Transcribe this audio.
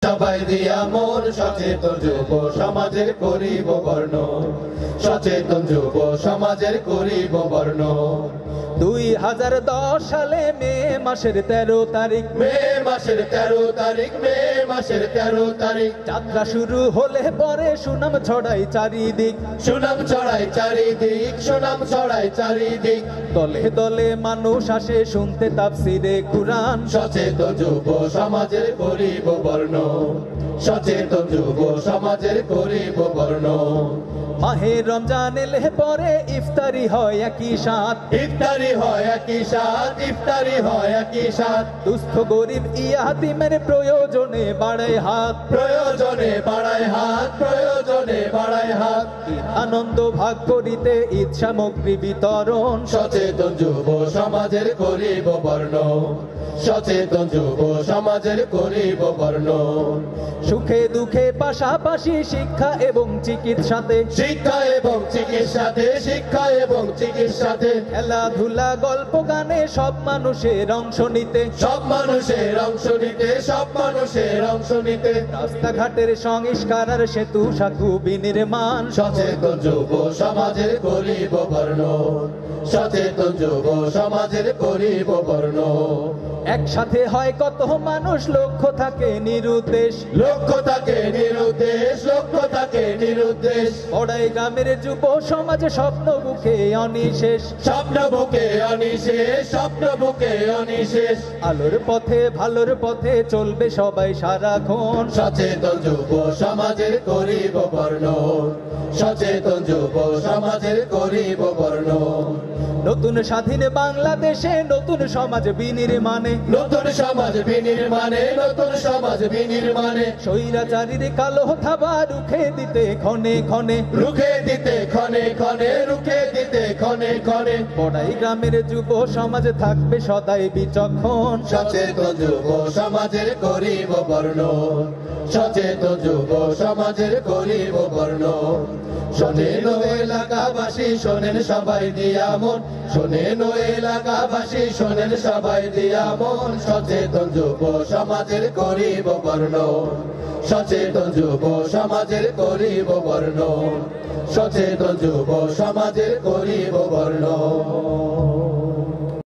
সবাই দিয়া মন সচেতন যুব সমাজের করিব বর্ণ, সচেতন যুব সমাজের করিব বর্ণ। 2010 সালে মে মাসের 13 তারিখ, মে মাসের 13 তারিখ, মে মাসের 13 তারিখ, যাত্রা শুরু হলে পরে সুনাম ছড়াই চারিদিক, সুনাম ছড়াই চারিদিক, সুনাম ছড়াই চারিদিক। দলে দলে মানুষ আসে শুনতে তাফসিরে কুরআন, সচেতন যুব সমাজের করিব বর্ণ, সচেতন যুব সমাজের করিব বর্ণ। মাহে রমজান এলে পরে ইফতারি হয় একই সাথ, ইফতারি হয় একই সাথ, ইফতারি হয় একই সাথ। দুস্থ গরিব ইয়াতিমের প্রয়োজনে বাড়ায় হাত, প্রয়োজনে বাড়ায় হাত, প্রয়োজনে বাড়ায় হাত। আনন্দ ভাগ করিতে ঈদ সামগ্রী বিতরণ, সচেতন যুব সমাজের করিব বর্ণ, সচেতন যুব সমাজের করিব বর্ণ। সুখে দুঃখে পাশাপাশি শিক্ষা এবং চিকিৎসাতে, শিক্ষা এবং চিকিৎসাতে, শিক্ষা এবং চিকিৎসাতে। খেলাধুলা গল্প গানে সব মানুষের অংশ নিতে, সব মানুষের অংশ নিতে, সব মানুষের অংশ নিতে। রাস্তাঘাটের সংস্কার আর সেতু সাঁকু বিনির্মাণ, সচেতন যুব সমাজের করিব বর্ণ, সচেতন যুব সমাজের করিব বর্ণ। একসাথে হয় কত মানুষ, লক্ষ্য থাকে নিরুদ্দেশ, লক্ষ্য থাকে নিরুদ্দেশ, লক্ষ্য থাকে নিরুদ্দেশ। পড়াই গ্রামের যুব সমাজ স্বপ্ন বুকে অনিশেষ, স্বপ্ন বুকে অনিশেষ, স্বপ্ন বুকে অনিশেষ। আলোর পথে ভালোর পথে চলবে সবাই সারাক্ষণ, সচেতন যুব সমাজের করিব বর্ণ, সচেতন যুব সমাজের করিব বর্ণ। নতুন স্বাধীন বাংলাদেশে নতুন সমাজ বিনির্মাণে, নতুন সমাজ বিনির্মাণে, নতুন সমাজ বিনির্মাণে। স্বৈরাচারীর কালো থাবা রুখে দিতে ক্ষণে ক্ষণে, রুখে দিতে ক্ষণে ক্ষণে, রুখে দিতে ক্ষণে ক্ষণে। পড়াই গ্রামের যুব সমাজ থাকবে সদাই বিচক্ষণ, সচেতন যুব সমাজের করিব বর্ণ, সচেতন যুব সমাজের করিব বর্ণ। শোনেন এলাকাবাসী, শোনেন সবাই দিয়া মন, শোনেন এলাকাবাসী, শোনেন সবাই দিয়া মন। সচেতন যুব সমাজের করিব বর্ণ, সচেতন যুব সমাজের করিব বর্ণ, সচেতন যুব সমাজের করিব বর্ণ।